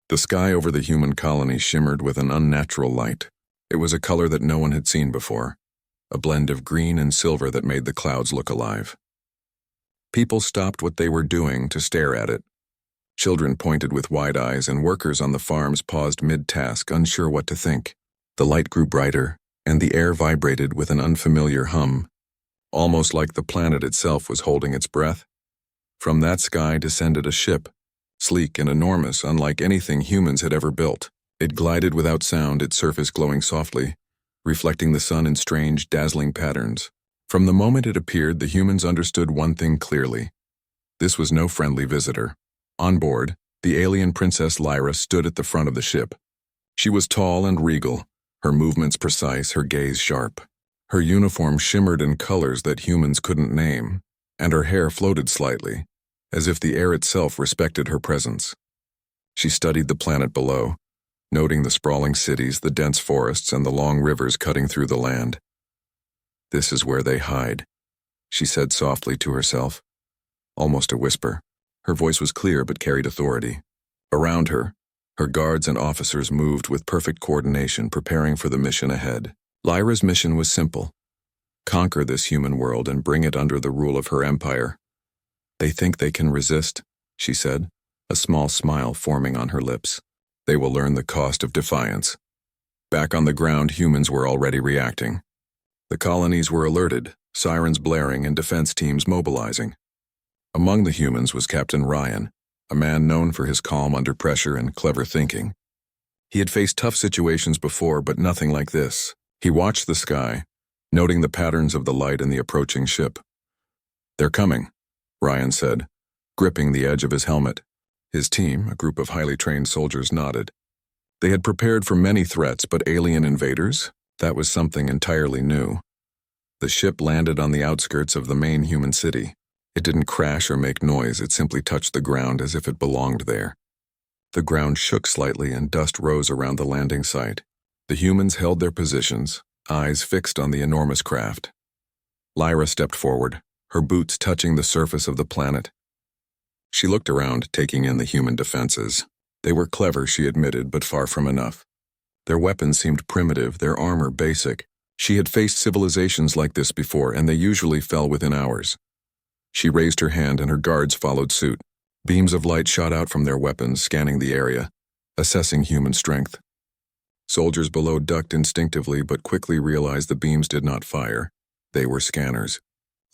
The sky over the human colony shimmered with an unnatural light. It was a color that no one had seen before, a blend of green and silver that made the clouds look alive. People stopped what they were doing to stare at it. Children pointed with wide eyes, and workers on the farms paused mid-task, unsure what to think. The light grew brighter, and the air vibrated with an unfamiliar hum, almost like the planet itself was holding its breath. From that sky descended a ship, sleek and enormous, unlike anything humans had ever built. It glided without sound, its surface glowing softly, reflecting the sun in strange, dazzling patterns. From the moment it appeared, the humans understood one thing clearly. This was no friendly visitor. On board, the alien Princess Lyra stood at the front of the ship. She was tall and regal, her movements precise, her gaze sharp. Her uniform shimmered in colors that humans couldn't name, and her hair floated slightly, as if the air itself respected her presence. She studied the planet below, noting the sprawling cities, the dense forests, and the long rivers cutting through the land. "This is where they hide," she said softly to herself, almost a whisper. Her voice was clear but carried authority. Around her, her guards and officers moved with perfect coordination, preparing for the mission ahead. Lyra's mission was simple: conquer this human world and bring it under the rule of her empire. "They think they can resist," she said, a small smile forming on her lips. "They will learn the cost of defiance." Back on the ground, humans were already reacting. The colonies were alerted, sirens blaring and defense teams mobilizing. Among the humans was Captain Ryan, a man known for his calm under pressure and clever thinking. He had faced tough situations before, but nothing like this. He watched the sky, noting the patterns of the light in the approaching ship. "They're coming," Ryan said, gripping the edge of his helmet. His team, a group of highly trained soldiers, nodded. They had prepared for many threats, but alien invaders? That was something entirely new. The ship landed on the outskirts of the main human city. It didn't crash or make noise, it simply touched the ground as if it belonged there. The ground shook slightly and dust rose around the landing site. The humans held their positions, eyes fixed on the enormous craft. Lyra stepped forward, her boots touching the surface of the planet. She looked around, taking in the human defenses. They were clever, she admitted, but far from enough. Their weapons seemed primitive, their armor basic. She had faced civilizations like this before, and they usually fell within hours. She raised her hand and her guards followed suit. Beams of light shot out from their weapons, scanning the area, assessing human strength. Soldiers below ducked instinctively but quickly realized the beams did not fire. They were scanners.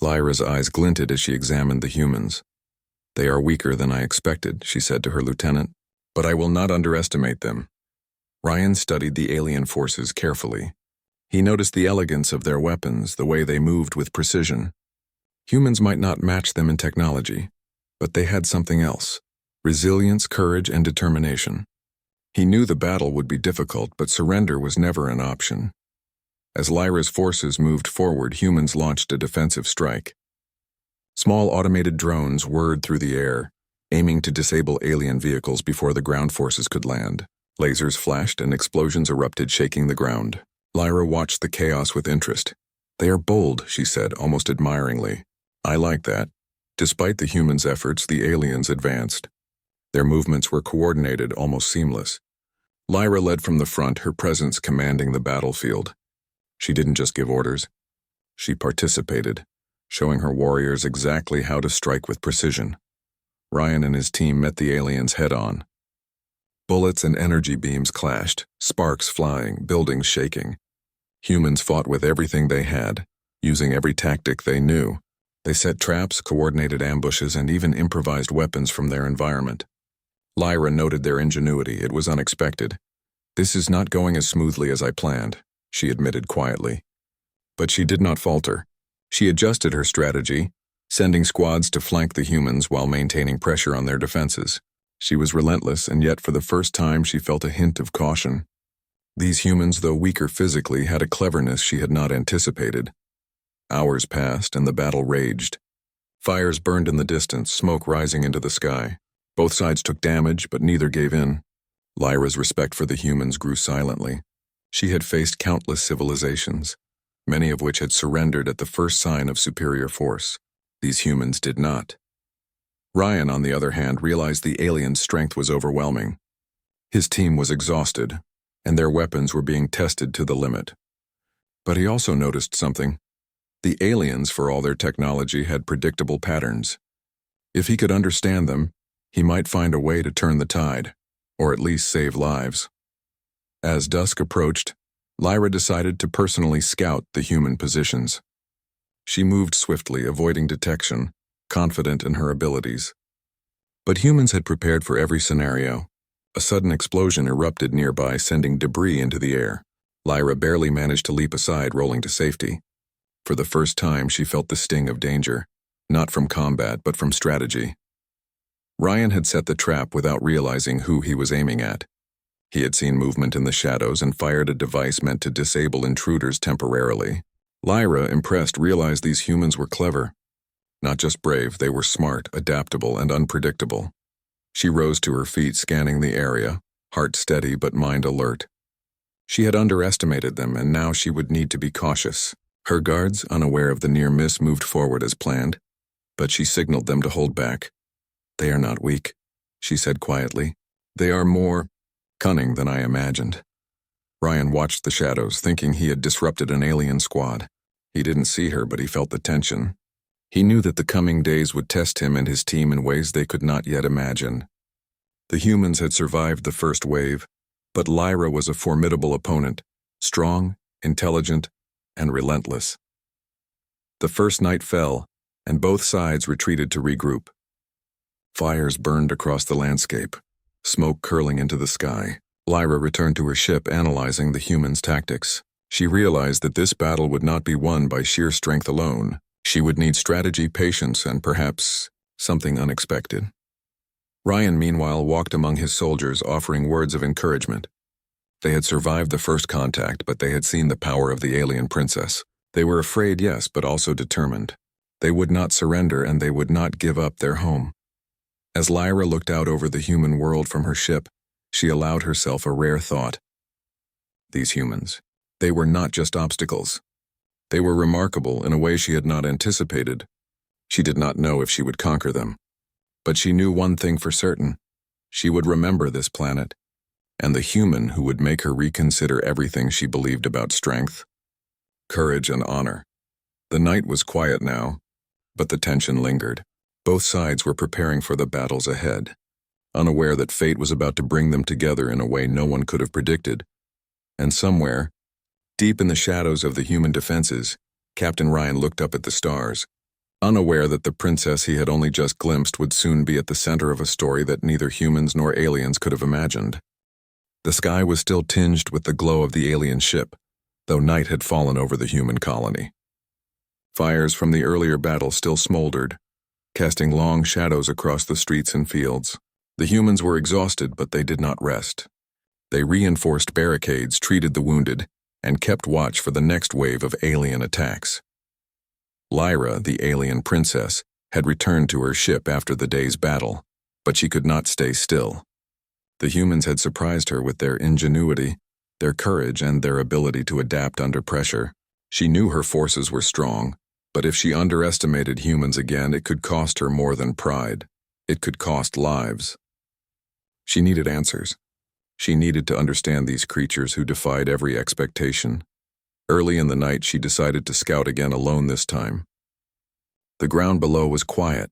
Lyra's eyes glinted as she examined the humans. "They are weaker than I expected," she said to her lieutenant, "but I will not underestimate them." Ryan studied the alien forces carefully. He noticed the elegance of their weapons, the way they moved with precision. Humans might not match them in technology, but they had something else: resilience, courage, and determination. He knew the battle would be difficult, but surrender was never an option. As Lyra's forces moved forward, humans launched a defensive strike. Small automated drones whirred through the air, aiming to disable alien vehicles before the ground forces could land. Lasers flashed and explosions erupted, shaking the ground. Lyra watched the chaos with interest. "They are bold," she said, almost admiringly. "I like that." Despite the humans' efforts, the aliens advanced. Their movements were coordinated, almost seamless. Lyra led from the front, her presence commanding the battlefield. She didn't just give orders. She participated, showing her warriors exactly how to strike with precision. Ryan and his team met the aliens head-on. Bullets and energy beams clashed, sparks flying, buildings shaking. Humans fought with everything they had, using every tactic they knew. They set traps, coordinated ambushes, and even improvised weapons from their environment. Lyra noted their ingenuity. It was unexpected. "This is not going as smoothly as I planned," she admitted quietly. But she did not falter. She adjusted her strategy, sending squads to flank the humans while maintaining pressure on their defenses. She was relentless, and yet for the first time she felt a hint of caution. These humans, though weaker physically, had a cleverness she had not anticipated. Hours passed, and the battle raged. Fires burned in the distance, smoke rising into the sky. Both sides took damage, but neither gave in. Lyra's respect for the humans grew silently. She had faced countless civilizations, many of which had surrendered at the first sign of superior force. These humans did not. Ryan, on the other hand, realized the alien's strength was overwhelming. His team was exhausted, and their weapons were being tested to the limit. But he also noticed something. The aliens, for all their technology, had predictable patterns. If he could understand them, he might find a way to turn the tide, or at least save lives. As dusk approached, Lyra decided to personally scout the human positions. She moved swiftly, avoiding detection, confident in her abilities. But humans had prepared for every scenario. A sudden explosion erupted nearby, sending debris into the air. Lyra barely managed to leap aside, rolling to safety. For the first time, she felt the sting of danger, not from combat, but from strategy. Ryan had set the trap without realizing who he was aiming at. He had seen movement in the shadows and fired a device meant to disable intruders temporarily. Lyra, impressed, realized these humans were clever. Not just brave, they were smart, adaptable, and unpredictable. She rose to her feet, scanning the area, heart steady but mind alert. She had underestimated them, and now she would need to be cautious. Her guards, unaware of the near miss, moved forward as planned, but she signaled them to hold back. "They are not weak," she said quietly. "They are more cunning than I imagined." Ryan watched the shadows, thinking he had disrupted an alien squad. He didn't see her, but he felt the tension. He knew that the coming days would test him and his team in ways they could not yet imagine. The humans had survived the first wave, but Lyra was a formidable opponent, strong, intelligent, and relentless. The first night fell, and both sides retreated to regroup. Fires burned across the landscape, smoke curling into the sky. Lyra returned to her ship, analyzing the humans' tactics. She realized that this battle would not be won by sheer strength alone. She would need strategy, patience, and perhaps something unexpected. Ryan, meanwhile, walked among his soldiers, offering words of encouragement. They had survived the first contact, but they had seen the power of the alien princess. They were afraid, yes, but also determined. They would not surrender, and they would not give up their home. As Lyra looked out over the human world from her ship, she allowed herself a rare thought. These humans, they were not just obstacles. They were remarkable in a way she had not anticipated. She did not know if she would conquer them. But she knew one thing for certain. She would remember this planet, and the human who would make her reconsider everything she believed about strength, courage, and honor. The night was quiet now, but the tension lingered. Both sides were preparing for the battles ahead, unaware that fate was about to bring them together in a way no one could have predicted. And somewhere, deep in the shadows of the human defenses, Captain Ryan looked up at the stars, unaware that the princess he had only just glimpsed would soon be at the center of a story that neither humans nor aliens could have imagined. The sky was still tinged with the glow of the alien ship, though night had fallen over the human colony. Fires from the earlier battle still smoldered, casting long shadows across the streets and fields. The humans were exhausted, but they did not rest. They reinforced barricades, treated the wounded, and kept watch for the next wave of alien attacks. Lyra, the alien princess, had returned to her ship after the day's battle, but she could not stay still. The humans had surprised her with their ingenuity, their courage, and their ability to adapt under pressure. She knew her forces were strong, but if she underestimated humans again, it could cost her more than pride. It could cost lives. She needed answers. She needed to understand these creatures who defied every expectation. Early in the night, she decided to scout again alone this time. The ground below was quiet,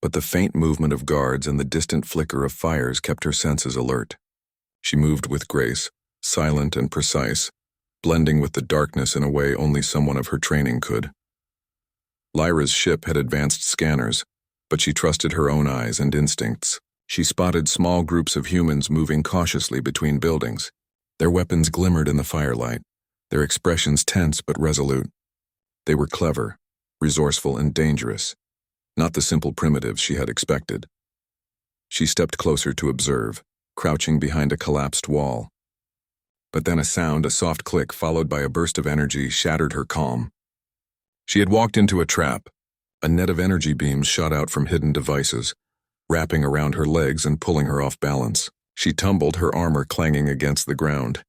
but the faint movement of guards and the distant flicker of fires kept her senses alert. She moved with grace, silent and precise, blending with the darkness in a way only someone of her training could. Lyra's ship had advanced scanners, but she trusted her own eyes and instincts. She spotted small groups of humans moving cautiously between buildings. Their weapons glimmered in the firelight, their expressions tense but resolute. They were clever, resourceful, and dangerous, not the simple primitives she had expected. She stepped closer to observe, crouching behind a collapsed wall. But then a soft click followed by a burst of energy shattered her calm. She had walked into a trap. A net of energy beams shot out from hidden devices, wrapping around her legs and pulling her off balance. She tumbled, her armor clanging against the ground.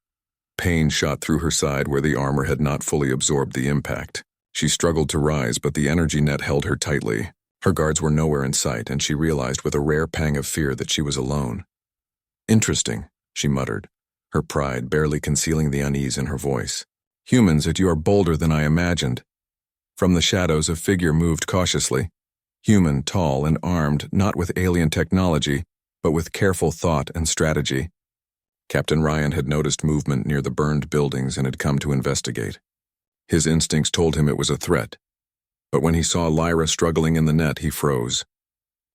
Pain shot through her side where the armor had not fully absorbed the impact. She struggled to rise, but the energy net held her tightly. Her guards were nowhere in sight, and she realized with a rare pang of fear that she was alone. Interesting, she muttered, her pride barely concealing the unease in her voice. Humans, you are bolder than I imagined. From the shadows, a figure moved cautiously. Human, tall and armed, not with alien technology, but with careful thought and strategy. Captain Ryan had noticed movement near the burned buildings and had come to investigate. His instincts told him it was a threat. But when he saw Lyra struggling in the net, he froze.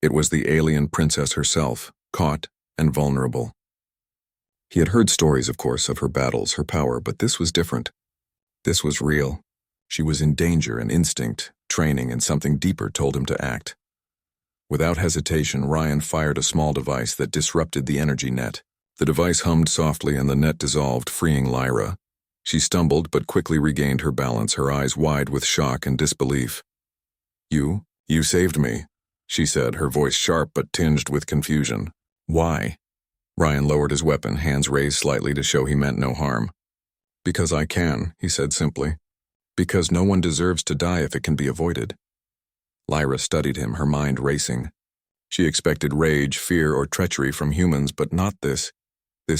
It was the alien princess herself, caught and vulnerable. He had heard stories, of course, of her battles, her power, but this was different. This was real. She was in danger, and instinct, training, and something deeper told him to act. Without hesitation, Ryan fired a small device that disrupted the energy net. The device hummed softly and the net dissolved, freeing Lyra. She stumbled but quickly regained her balance, her eyes wide with shock and disbelief. You saved me," she said, her voice sharp but tinged with confusion. "Why?" Ryan lowered his weapon, hands raised slightly to show he meant no harm. "Because I can," he said simply. "Because no one deserves to die if it can be avoided." Lyra studied him, her mind racing. She expected rage, fear, or treachery from humans, but not this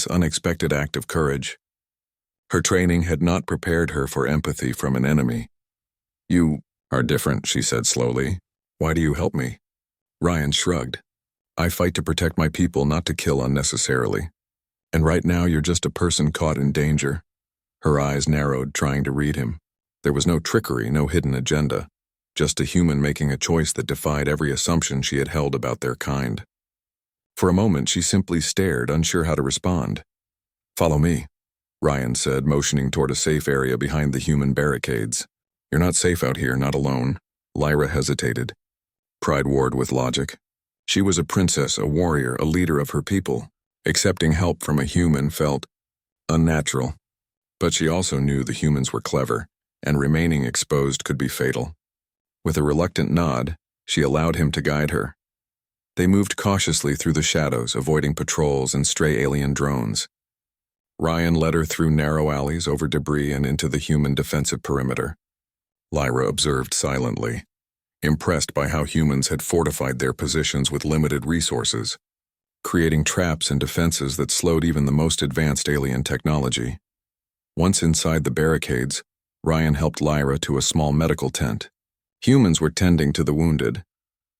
unexpected act of courage. Her training had not prepared her for empathy from an enemy. "You are different," she said slowly. "Why do you help me?" Ryan shrugged. "I fight to protect my people, not to kill unnecessarily. And right now you're just a person caught in danger." Her eyes narrowed, trying to read him. There was no trickery, no hidden agenda. Just a human making a choice that defied every assumption she had held about their kind. For a moment, she simply stared, unsure how to respond. "Follow me," Ryan said, motioning toward a safe area behind the human barricades. "You're not safe out here, not alone." Lyra hesitated. Pride warred with logic. She was a princess, a warrior, a leader of her people. Accepting help from a human felt unnatural. But she also knew the humans were clever, and remaining exposed could be fatal. With a reluctant nod, she allowed him to guide her. They moved cautiously through the shadows, avoiding patrols and stray alien drones. Ryan led her through narrow alleys, over debris, and into the human defensive perimeter. Lyra observed silently, impressed by how humans had fortified their positions with limited resources, creating traps and defenses that slowed even the most advanced alien technology. Once inside the barricades, Ryan helped Lyra to a small medical tent. Humans were tending to the wounded,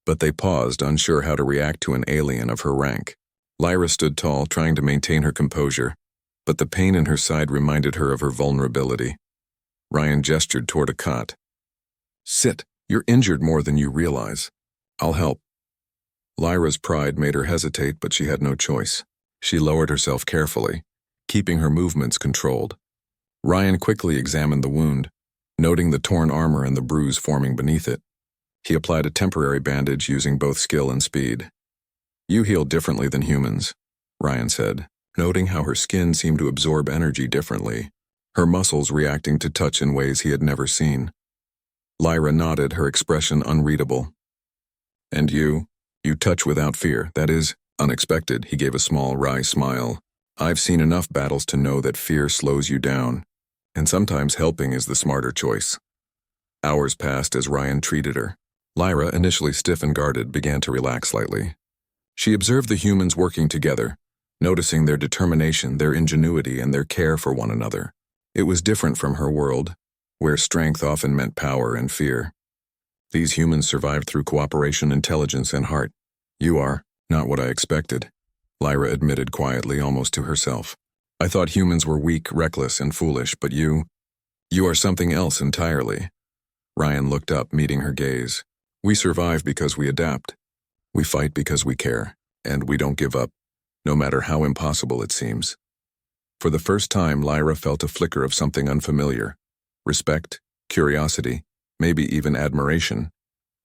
but they paused, unsure how to react to an alien of her rank. Lyra stood tall, trying to maintain her composure, but the pain in her side reminded her of her vulnerability. Ryan gestured toward a cot. "Sit. You're injured more than you realize. I'll help." Lyra's pride made her hesitate, but she had no choice. She lowered herself carefully, keeping her movements controlled. Ryan quickly examined the wound, noting the torn armor and the bruise forming beneath it. He applied a temporary bandage using both skill and speed. "You heal differently than humans," Ryan said, noting how her skin seemed to absorb energy differently, her muscles reacting to touch in ways he had never seen. Lyra nodded, her expression unreadable. "And you touch without fear. That is unexpected." He gave a small, wry smile. "I've seen enough battles to know that fear slows you down, and sometimes helping is the smarter choice." Hours passed as Ryan treated her. Lyra, initially stiff and guarded, began to relax slightly. She observed the humans working together, noticing their determination, their ingenuity, and their care for one another. It was different from her world, where strength often meant power and fear. These humans survived through cooperation, intelligence, and heart. "You are not what I expected," Lyra admitted quietly, almost to herself. "I thought humans were weak, reckless, and foolish, but you are something else entirely." Ryan looked up, meeting her gaze. "We survive because we adapt. We fight because we care, and we don't give up, no matter how impossible it seems." For the first time, Lyra felt a flicker of something unfamiliar. Respect, curiosity, maybe even admiration.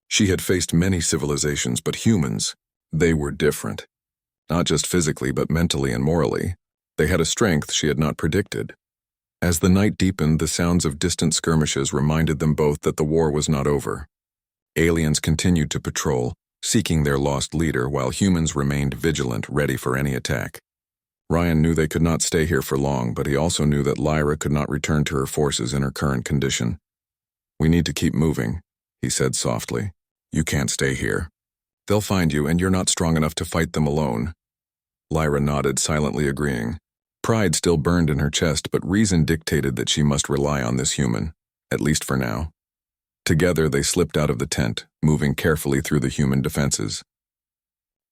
She had faced many civilizations, but humans, they were different. Not just physically, but mentally and morally. They had a strength she had not predicted. As the night deepened, the sounds of distant skirmishes reminded them both that the war was not over. Aliens continued to patrol, seeking their lost leader, while humans remained vigilant, ready for any attack. Ryan knew they could not stay here for long, but he also knew that Lyra could not return to her forces in her current condition. "We need to keep moving," he said softly. "You can't stay here. They'll find you, and you're not strong enough to fight them alone." Lyra nodded, silently agreeing. Pride still burned in her chest, but reason dictated that she must rely on this human, at least for now. Together, they slipped out of the tent, moving carefully through the human defenses.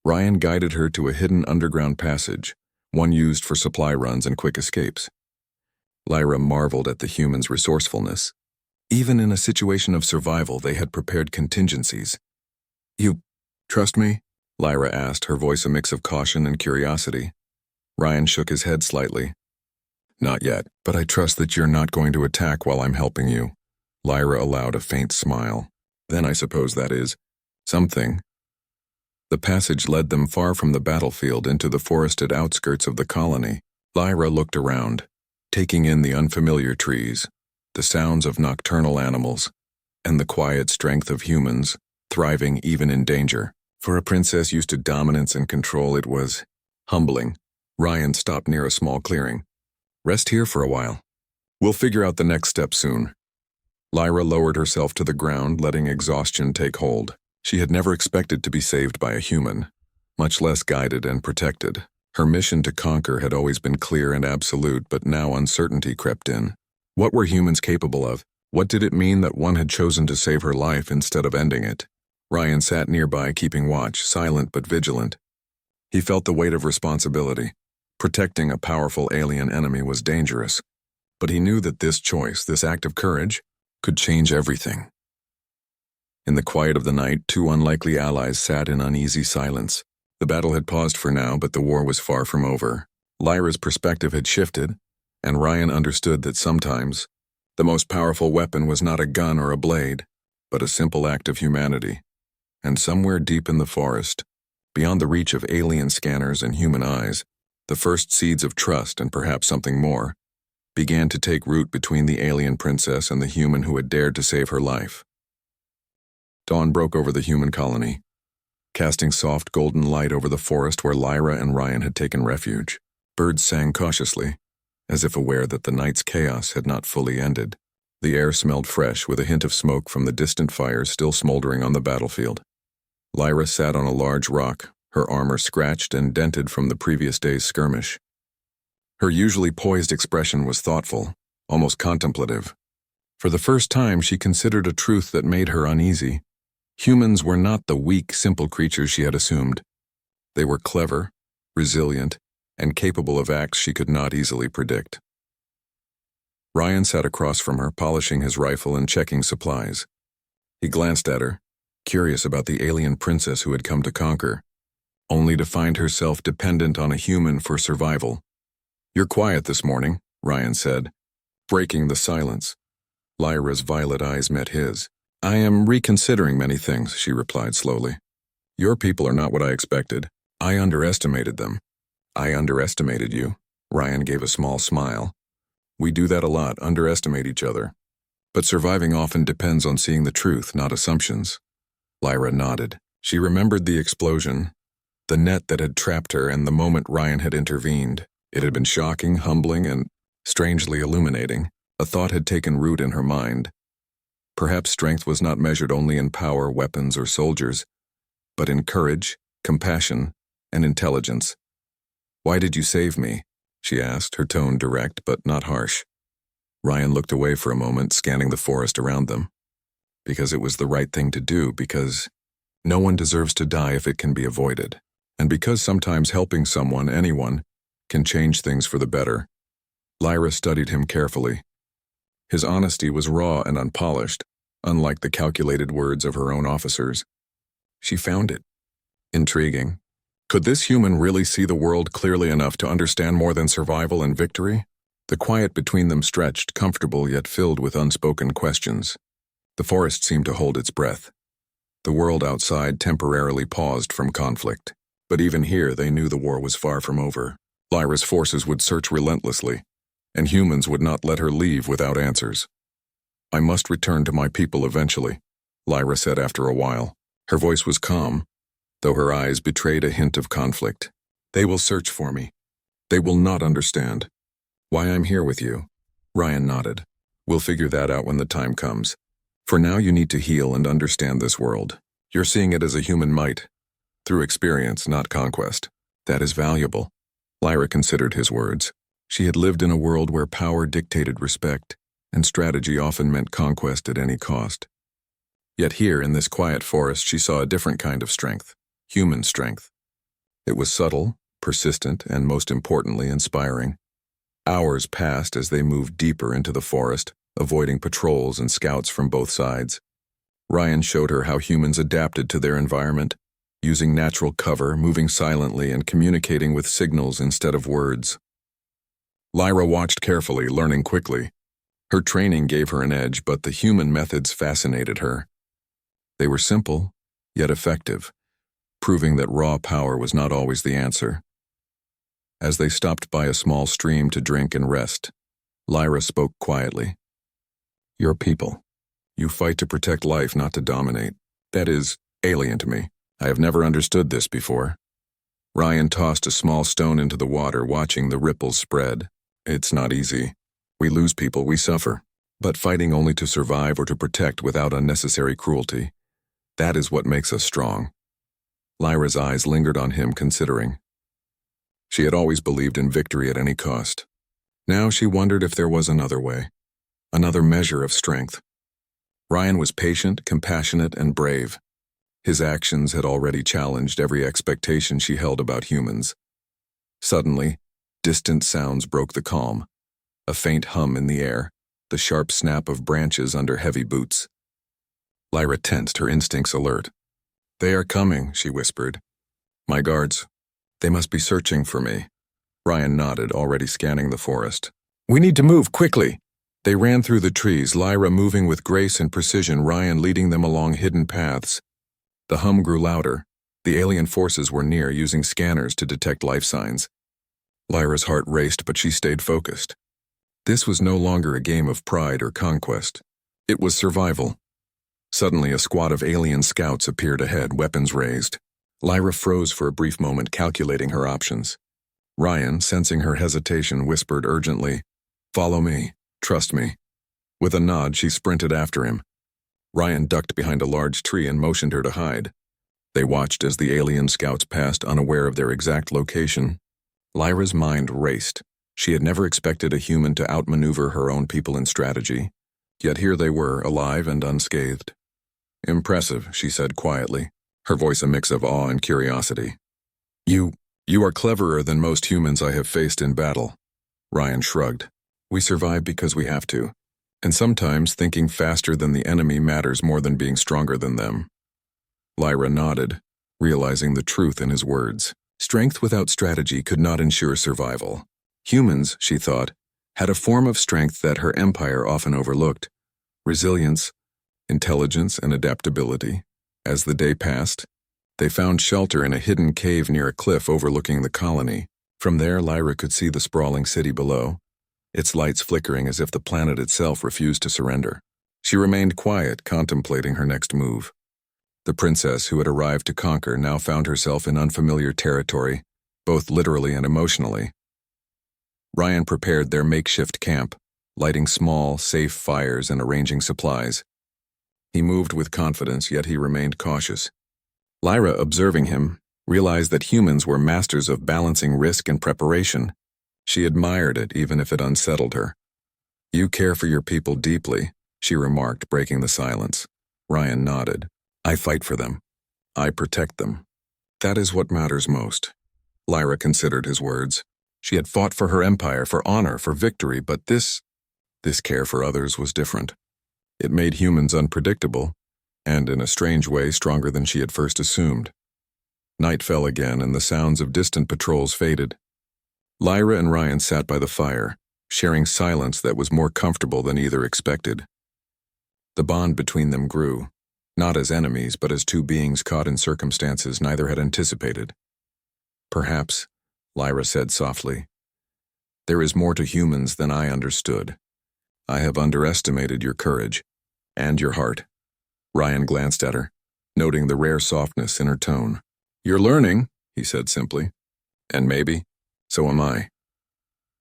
Ryan guided her to a hidden underground passage, one used for supply runs and quick escapes. Lyra marveled at the humans' resourcefulness. Even in a situation of survival, they had prepared contingencies. "You trust me?" Lyra asked, her voice a mix of caution and curiosity. Ryan shook his head slightly. "Not yet, but I trust that you're not going to attack while I'm helping you." Lyra allowed a faint smile. "Then I suppose that is something." The passage led them far from the battlefield into the forested outskirts of the colony. Lyra looked around, taking in the unfamiliar trees, the sounds of nocturnal animals, and the quiet strength of humans, thriving even in danger. For a princess used to dominance and control, it was humbling. Ryan stopped near a small clearing. "Rest here for a while. We'll figure out the next step soon." Lyra lowered herself to the ground, letting exhaustion take hold. She had never expected to be saved by a human, much less guided and protected. Her mission to conquer had always been clear and absolute, but now uncertainty crept in. What were humans capable of? What did it mean that one had chosen to save her life instead of ending it? Ryan sat nearby, keeping watch, silent but vigilant. He felt the weight of responsibility. Protecting a powerful alien enemy was dangerous, but he knew that this choice, this act of courage, could change everything. In the quiet of the night, two unlikely allies sat in uneasy silence. The battle had paused for now, but the war was far from over. Lyra's perspective had shifted, and Ryan understood that sometimes the most powerful weapon was not a gun or a blade, but a simple act of humanity. And somewhere deep in the forest, beyond the reach of alien scanners and human eyes, the first seeds of trust, and perhaps something more, began to take root between the alien princess and the human who had dared to save her life. Dawn broke over the human colony, casting soft golden light over the forest where Lyra and Ryan had taken refuge. Birds sang cautiously, as if aware that the night's chaos had not fully ended. The air smelled fresh, with a hint of smoke from the distant fires still smoldering on the battlefield. Lyra sat on a large rock, her armor scratched and dented from the previous day's skirmish. Her usually poised expression was thoughtful, almost contemplative. For the first time, she considered a truth that made her uneasy. Humans were not the weak, simple creatures she had assumed. They were clever, resilient, and capable of acts she could not easily predict. Ryan sat across from her, polishing his rifle and checking supplies. He glanced at her, curious about the alien princess who had come to conquer, only to find herself dependent on a human for survival. "You're quiet this morning," Ryan said, breaking the silence. Lyra's violet eyes met his. "I am reconsidering many things," she replied slowly. "Your people are not what I expected. I underestimated them." "I underestimated you?" Ryan gave a small smile. "We do that a lot, underestimate each other. But surviving often depends on seeing the truth, not assumptions." Lyra nodded. She remembered the explosion, the net that had trapped her, and the moment Ryan had intervened. It had been shocking, humbling, and strangely illuminating. A thought had taken root in her mind. Perhaps strength was not measured only in power, weapons, or soldiers, but in courage, compassion, and intelligence. "Why did you save me?" she asked, her tone direct but not harsh. Ryan looked away for a moment, scanning the forest around them. "Because it was the right thing to do, because no one deserves to die if it can be avoided. And because sometimes helping someone, anyone, can change things for the better." Lyra studied him carefully. His honesty was raw and unpolished, unlike the calculated words of her own officers. She found it intriguing. Could this human really see the world clearly enough to understand more than survival and victory? The quiet between them stretched, comfortable yet filled with unspoken questions. The forest seemed to hold its breath. The world outside temporarily paused from conflict. But even here, they knew the war was far from over. Lyra's forces would search relentlessly, and humans would not let her leave without answers. "I must return to my people eventually," Lyra said after a while. Her voice was calm, though her eyes betrayed a hint of conflict. "They will search for me. They will not understand why I'm here with you." Ryan nodded. "We'll figure that out when the time comes. For now, you need to heal and understand this world. You're seeing it as a human might, through experience, not conquest. That is valuable." Lyra considered his words. She had lived in a world where power dictated respect, and strategy often meant conquest at any cost. Yet here, in this quiet forest, she saw a different kind of strength, human strength. It was subtle, persistent, and most importantly, inspiring. Hours passed as they moved deeper into the forest, avoiding patrols and scouts from both sides. Ryan showed her how humans adapted to their environment, using natural cover, moving silently, and communicating with signals instead of words. Lyra watched carefully, learning quickly. Her training gave her an edge, but the human methods fascinated her. They were simple, yet effective, proving that raw power was not always the answer. As they stopped by a small stream to drink and rest, Lyra spoke quietly. "Your people. You fight to protect life, not to dominate. That is alien to me. I have never understood this before." Ryan tossed a small stone into the water, watching the ripples spread. "It's not easy. We lose people, we suffer. But fighting only to survive or to protect without unnecessary cruelty, that is what makes us strong." Lyra's eyes lingered on him, considering. She had always believed in victory at any cost. Now she wondered if there was another way, another measure of strength. Ryan was patient, compassionate, and brave. His actions had already challenged every expectation she held about humans. Suddenly, distant sounds broke the calm. A faint hum in the air, the sharp snap of branches under heavy boots. Lyra tensed, her instincts alert. "They are coming," she whispered. "My guards. They must be searching for me." Ryan nodded, already scanning the forest. "We need to move, quickly!" They ran through the trees, Lyra moving with grace and precision, Ryan leading them along hidden paths. The hum grew louder. The alien forces were near, using scanners to detect life signs. Lyra's heart raced, but she stayed focused. This was no longer a game of pride or conquest. It was survival. Suddenly, a squad of alien scouts appeared ahead, weapons raised. Lyra froze for a brief moment, calculating her options. Ryan, sensing her hesitation, whispered urgently, "Follow me. Trust me." With a nod, she sprinted after him. Ryan ducked behind a large tree and motioned her to hide. They watched as the alien scouts passed, unaware of their exact location. Lyra's mind raced. She had never expected a human to outmaneuver her own people in strategy. Yet here they were, alive and unscathed. "Impressive," she said quietly, her voice a mix of awe and curiosity. You are cleverer than most humans I have faced in battle." Ryan shrugged. "We survive because we have to. And sometimes thinking faster than the enemy matters more than being stronger than them." Lyra nodded, realizing the truth in his words. Strength without strategy could not ensure survival. Humans, she thought, had a form of strength that her empire often overlooked: resilience, intelligence, and adaptability. As the day passed, they found shelter in a hidden cave near a cliff overlooking the colony. From there, Lyra could see the sprawling city below, its lights flickering as if the planet itself refused to surrender. She remained quiet, contemplating her next move. The princess, who had arrived to conquer, now found herself in unfamiliar territory, both literally and emotionally. Ryan prepared their makeshift camp, lighting small, safe fires and arranging supplies. He moved with confidence, yet he remained cautious. Lyra, observing him, realized that humans were masters of balancing risk and preparation. She admired it, even if it unsettled her. "You care for your people deeply," she remarked, breaking the silence. Ryan nodded. "I fight for them. I protect them. That is what matters most." Lyra considered his words. She had fought for her empire, for honor, for victory, but this care for others was different. It made humans unpredictable, and in a strange way stronger than she had first assumed. Night fell again, and the sounds of distant patrols faded. Lyra and Ryan sat by the fire, sharing silence that was more comfortable than either expected. The bond between them grew, not as enemies, but as two beings caught in circumstances neither had anticipated. "Perhaps," Lyra said softly, "there is more to humans than I understood. I have underestimated your courage, and your heart." Ryan glanced at her, noting the rare softness in her tone. "You're learning," he said simply. "And maybe, so am I."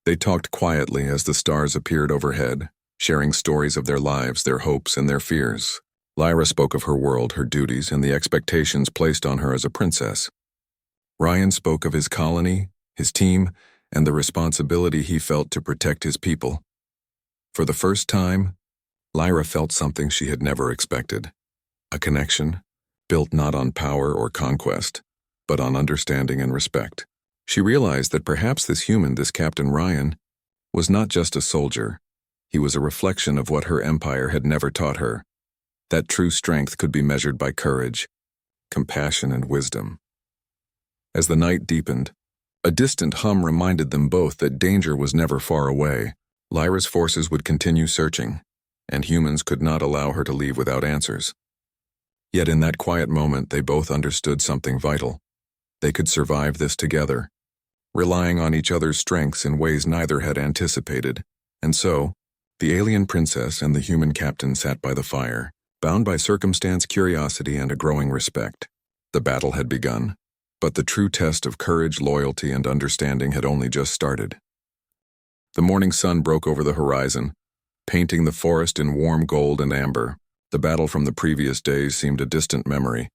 They talked quietly as the stars appeared overhead, sharing stories of their lives, their hopes, and their fears. Lyra spoke of her world, her duties, and the expectations placed on her as a princess. Ryan spoke of his colony, his team, and the responsibility he felt to protect his people. For the first time, Lyra felt something she had never expected. A connection, built not on power or conquest, but on understanding and respect. She realized that perhaps this human, this Captain Ryan, was not just a soldier. He was a reflection of what her empire had never taught her, that true strength could be measured by courage, compassion, and wisdom. As the night deepened, a distant hum reminded them both that danger was never far away. Lyra's forces would continue searching, and humans could not allow her to leave without answers. Yet in that quiet moment, they both understood something vital. They could survive this together, relying on each other's strengths in ways neither had anticipated. And so, the alien princess and the human captain sat by the fire, bound by circumstance, curiosity, and a growing respect. The battle had begun, but the true test of courage, loyalty, and understanding had only just started. The morning sun broke over the horizon, painting the forest in warm gold and amber. The battle from the previous days seemed a distant memory,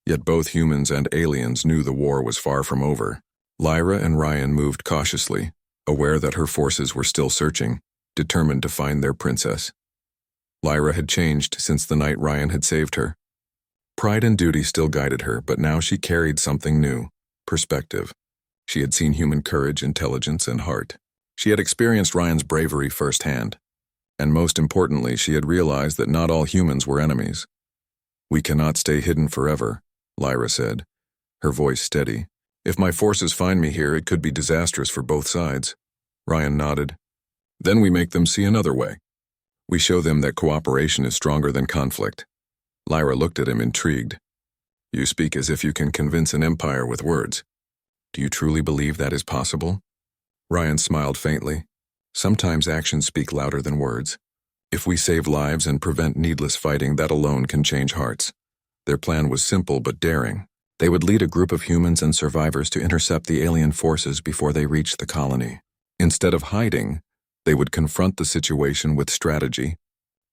yet both humans and aliens knew the war was far from over. Lyra and Ryan moved cautiously, aware that her forces were still searching, determined to find their princess. Lyra had changed since the night Ryan had saved her. Pride and duty still guided her, but now she carried something new: perspective. She had seen human courage, intelligence, and heart. She had experienced Ryan's bravery firsthand. And most importantly, she had realized that not all humans were enemies. "We cannot stay hidden forever," Lyra said, her voice steady. "If my forces find me here, it could be disastrous for both sides." Ryan nodded. "Then we make them see another way. We show them that cooperation is stronger than conflict." Lyra looked at him, intrigued. "You speak as if you can convince an empire with words. Do you truly believe that is possible?" Ryan smiled faintly. "Sometimes actions speak louder than words. If we save lives and prevent needless fighting, that alone can change hearts." Their plan was simple but daring. They would lead a group of humans and survivors to intercept the alien forces before they reached the colony. Instead of hiding, they would confront the situation with strategy,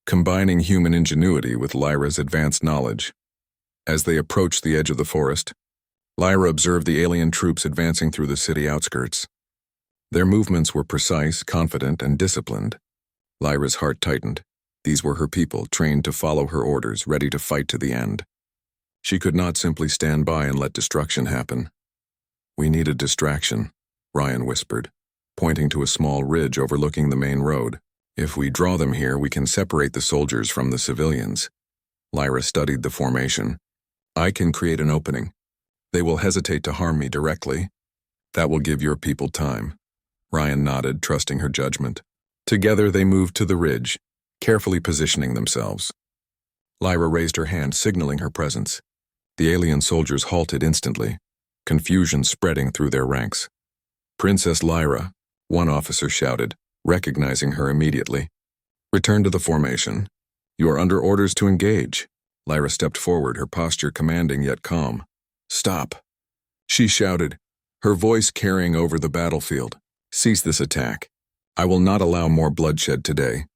combining human ingenuity with Lyra's advanced knowledge. As they approached the edge of the forest, Lyra observed the alien troops advancing through the city outskirts. Their movements were precise, confident, and disciplined. Lyra's heart tightened. These were her people, trained to follow her orders, ready to fight to the end. She could not simply stand by and let destruction happen. "We need a distraction," Ryan whispered, pointing to a small ridge overlooking the main road. "If we draw them here, we can separate the soldiers from the civilians." Lyra studied the formation. "I can create an opening. They will hesitate to harm me directly. That will give your people time." Ryan nodded, trusting her judgment. Together they moved to the ridge, carefully positioning themselves. Lyra raised her hand, signaling her presence. The alien soldiers halted instantly, confusion spreading through their ranks. "Princess Lyra," one officer shouted, recognizing her immediately. "Return to the formation. You are under orders to engage." Lyra stepped forward, her posture commanding yet calm. "Stop," she shouted, her voice carrying over the battlefield. "Cease this attack. I will not allow more bloodshed today."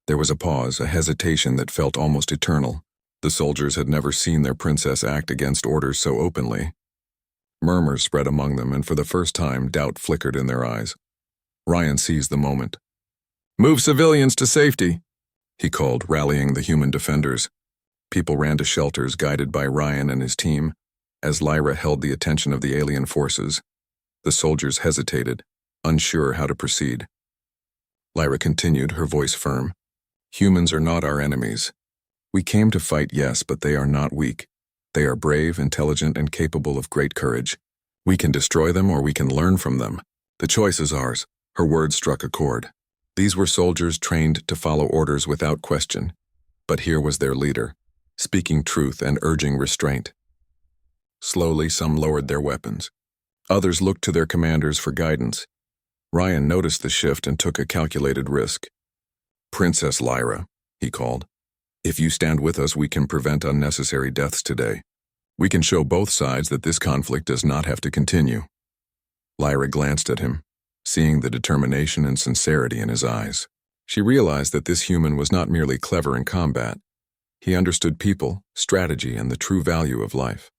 There was a pause, a hesitation that felt almost eternal. The soldiers had never seen their princess act against orders so openly. Murmurs spread among them, and for the first time, doubt flickered in their eyes. Ryan seized the moment. "Move civilians to safety," he called, rallying the human defenders. People ran to shelters, guided by Ryan and his team. As Lyra held the attention of the alien forces, the soldiers hesitated, unsure how to proceed. Lyra continued, her voice firm. "Humans are not our enemies. We came to fight, yes, but they are not weak. They are brave, intelligent, and capable of great courage. We can destroy them or we can learn from them. The choice is ours." Her words struck a chord. These were soldiers trained to follow orders without question. But here was their leader, speaking truth and urging restraint. Slowly, some lowered their weapons. Others looked to their commanders for guidance. Ryan noticed the shift and took a calculated risk. "Princess Lyra," he called. "If you stand with us, we can prevent unnecessary deaths today. We can show both sides that this conflict does not have to continue." Lyra glanced at him, seeing the determination and sincerity in his eyes. She realized that this human was not merely clever in combat. He understood people, strategy, and the true value of life.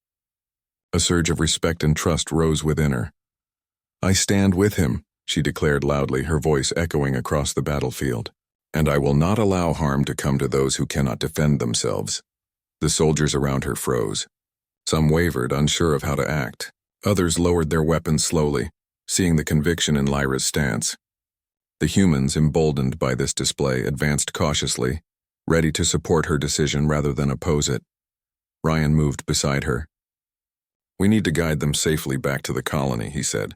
A surge of respect and trust rose within her. I stand with him, she declared loudly, her voice echoing across the battlefield. And I will not allow harm to come to those who cannot defend themselves. The soldiers around her froze. Some wavered, unsure of how to act. Others lowered their weapons slowly, seeing the conviction in Lyra's stance. The humans, emboldened by this display, advanced cautiously, ready to support her decision rather than oppose it. Ryan moved beside her. We need to guide them safely back to the colony, he said.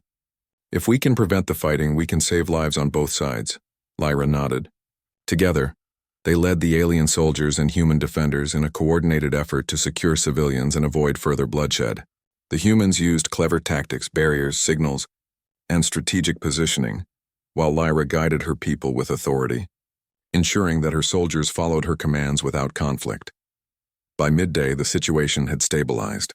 If we can prevent the fighting, we can save lives on both sides. Lyra nodded. Together, they led the alien soldiers and human defenders in a coordinated effort to secure civilians and avoid further bloodshed. The humans used clever tactics, barriers, signals, and strategic positioning, while Lyra guided her people with authority, ensuring that her soldiers followed her commands without conflict. By midday, the situation had stabilized.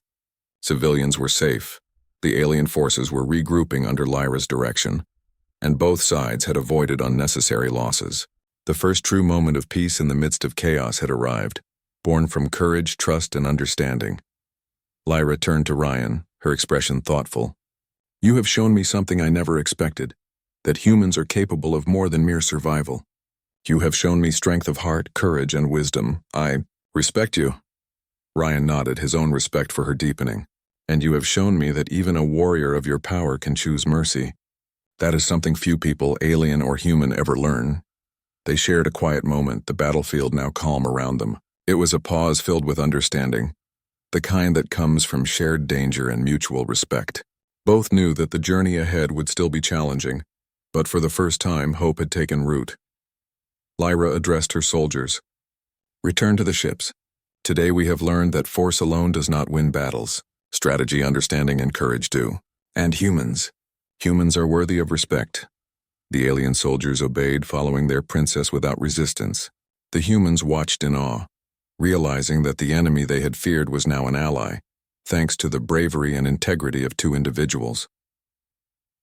Civilians were safe, the alien forces were regrouping under Lyra's direction, and both sides had avoided unnecessary losses. The first true moment of peace in the midst of chaos had arrived, born from courage, trust, and understanding. Lyra turned to Ryan, her expression thoughtful. You have shown me something I never expected, that humans are capable of more than mere survival. You have shown me strength of heart, courage, and wisdom. I respect you. Ryan nodded, his own respect for her deepening. And you have shown me that even a warrior of your power can choose mercy. That is something few people, alien or human, ever learn. They shared a quiet moment, the battlefield now calm around them. It was a pause filled with understanding, the kind that comes from shared danger and mutual respect. Both knew that the journey ahead would still be challenging, but for the first time, hope had taken root. Lyra addressed her soldiers. Return to the ships. Today we have learned that force alone does not win battles. Strategy, understanding, and courage do. And humans. Humans are worthy of respect. The alien soldiers obeyed, following their princess without resistance. The humans watched in awe, realizing that the enemy they had feared was now an ally, thanks to the bravery and integrity of two individuals.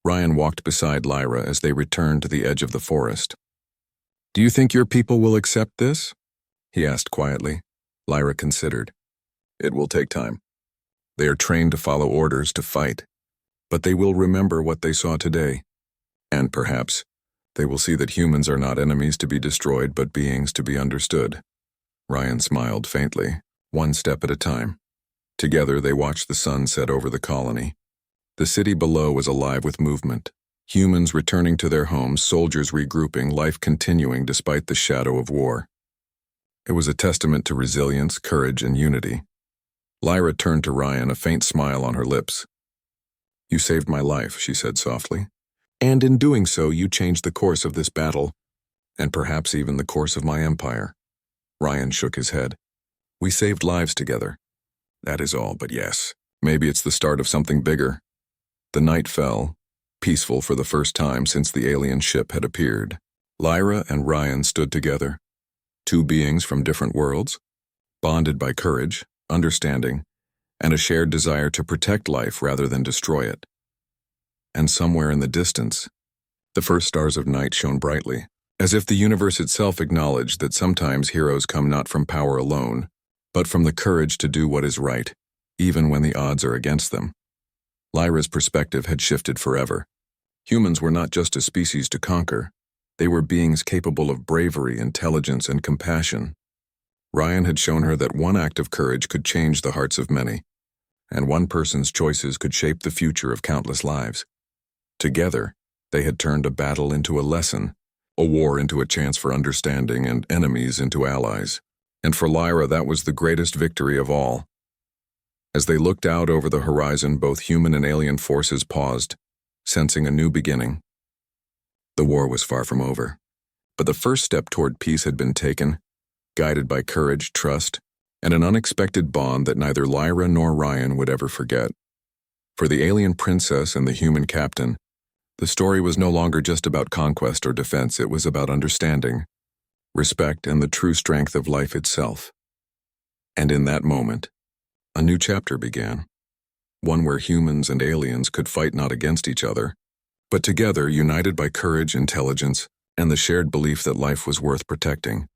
Ryan walked beside Lyra as they returned to the edge of the forest. Do you think your people will accept this? He asked quietly. Lyra considered. It will take time. They are trained to follow orders, to fight. But they will remember what they saw today. And perhaps, they will see that humans are not enemies to be destroyed, but beings to be understood. Ryan smiled faintly, one step at a time. Together they watched the sun set over the colony. The city below was alive with movement. Humans returning to their homes, soldiers regrouping, life continuing despite the shadow of war. It was a testament to resilience, courage, and unity. Lyra turned to Ryan, a faint smile on her lips. You saved my life, she said softly. And in doing so, you changed the course of this battle, and perhaps even the course of my empire. Ryan shook his head. We saved lives together. That is all, but yes, maybe it's the start of something bigger. The night fell, peaceful for the first time since the alien ship had appeared. Lyra and Ryan stood together, two beings from different worlds, bonded by courage, understanding, and a shared desire to protect life rather than destroy it. And somewhere in the distance, the first stars of night shone brightly, as if the universe itself acknowledged that sometimes heroes come not from power alone, but from the courage to do what is right, even when the odds are against them. Lyra's perspective had shifted forever. Humans were not just a species to conquer. They were beings capable of bravery, intelligence, and compassion. Ryan had shown her that one act of courage could change the hearts of many, and one person's choices could shape the future of countless lives. Together, they had turned a battle into a lesson, a war into a chance for understanding, and enemies into allies. And for Lyra, that was the greatest victory of all. As they looked out over the horizon, both human and alien forces paused, sensing a new beginning. The war was far from over, but the first step toward peace had been taken, guided by courage, trust, and an unexpected bond that neither Lyra nor Ryan would ever forget. For the alien princess and the human captain, the story was no longer just about conquest or defense. It was about understanding, respect, and the true strength of life itself. And in that moment, a new chapter began, one where humans and aliens could fight not against each other, but together, united by courage, intelligence, and the shared belief that life was worth protecting.